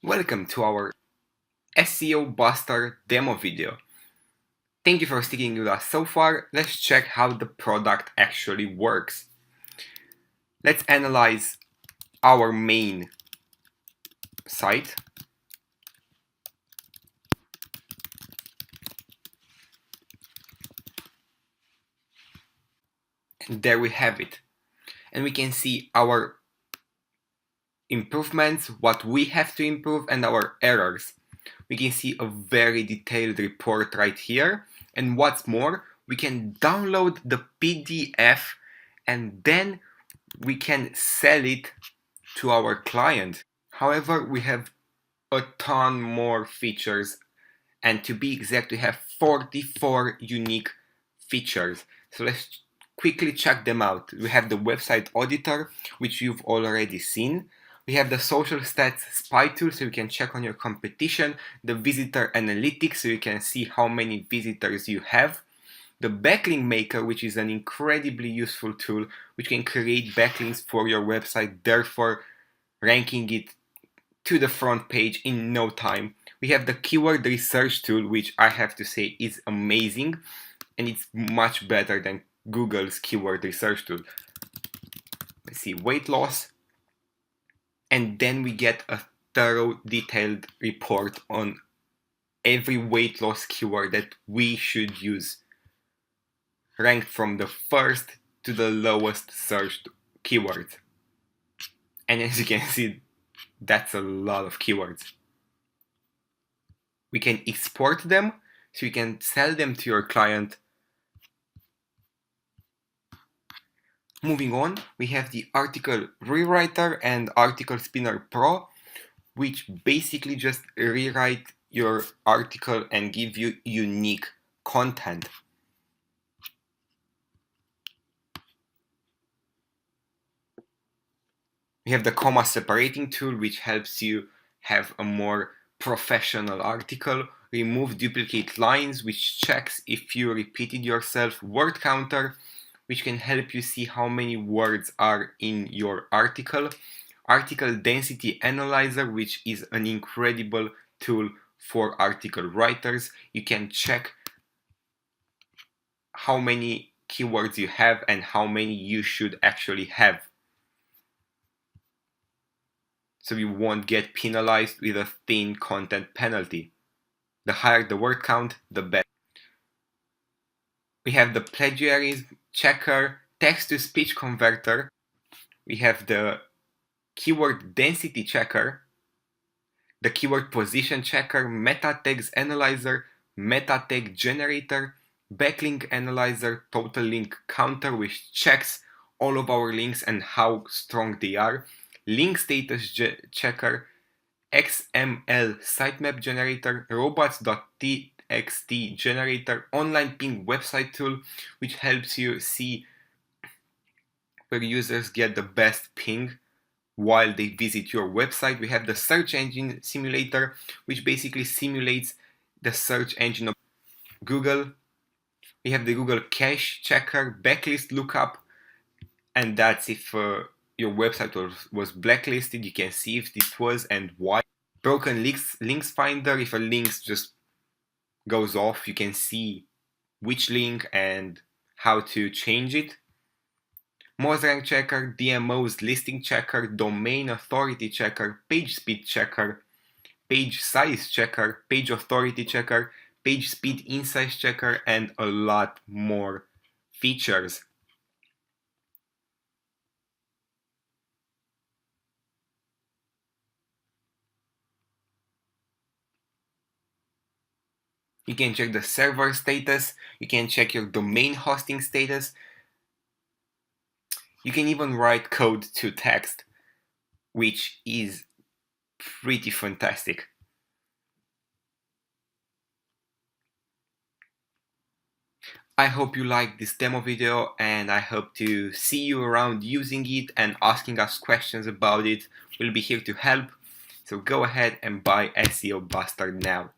Welcome to our SEOBUSTER demo video. Thank you for sticking with us so far. Let's check how the product actually works. Let's analyze our main site. And there we have it. And we can see our improvements, what we have to improve, and our errors. We can see a very detailed report right here. And what's more, we can download the PDF and then we can sell it to our client. However, we have a ton more features, and to be exact, we have 44 unique features. So let's quickly check them out. We have the website auditor, which you've already seen. We have the social stats spy tool, so you can check on your competition. The visitor analytics, so you can see how many visitors you have. The backlink maker, which is an incredibly useful tool, which can create backlinks for your website, therefore ranking it to the front page in no time. We have the keyword research tool, which I have to say is amazing, and it's much better than Google's keyword research tool. Let's see, weight loss. And then we get a thorough, detailed report on every weight loss keyword that we should use, ranked from the first to the lowest searched keywords. And as you can see, that's a lot of keywords. We can export them, so you can sell them to your client. Moving on, we have the article rewriter and article spinner pro, which basically just rewrite your article and give you unique content. We have the comma separating tool, which helps you have a more professional article. Remove duplicate lines, which checks if you repeated yourself. Word counter, which can help you see how many words are in your article. Article density analyzer, which is an incredible tool for article writers. You can check how many keywords you have and how many you should actually have, so you won't get penalized with a thin content penalty. The higher the word count, the better. We have the plagiarism checker, text-to-speech converter. We have the keyword density checker, the keyword position checker, meta tags analyzer, meta tag generator, backlink analyzer, total link counter, which checks all of our links and how strong they are, link status checker, XML sitemap generator, robots.txt generator, online ping website tool, which helps you see where users get the best ping while they visit your website. We have the search engine simulator, which basically simulates the search engine of Google. We have the Google cache checker, backlist lookup, and that's if your website was blacklisted. You can see if this was and why. Broken links finder, if a link just goes off, you can see which link and how to change it. MozRank checker, DMO's listing checker, domain authority checker, page speed checker, page size checker, page authority checker, page speed insights checker, and a lot more features. You can check the server status, you can check your domain hosting status. You can even write code to text, which is pretty fantastic. I hope you liked this demo video, and I hope to see you around using it and asking us questions about it. We'll be here to help. So go ahead and buy SEOBuster now.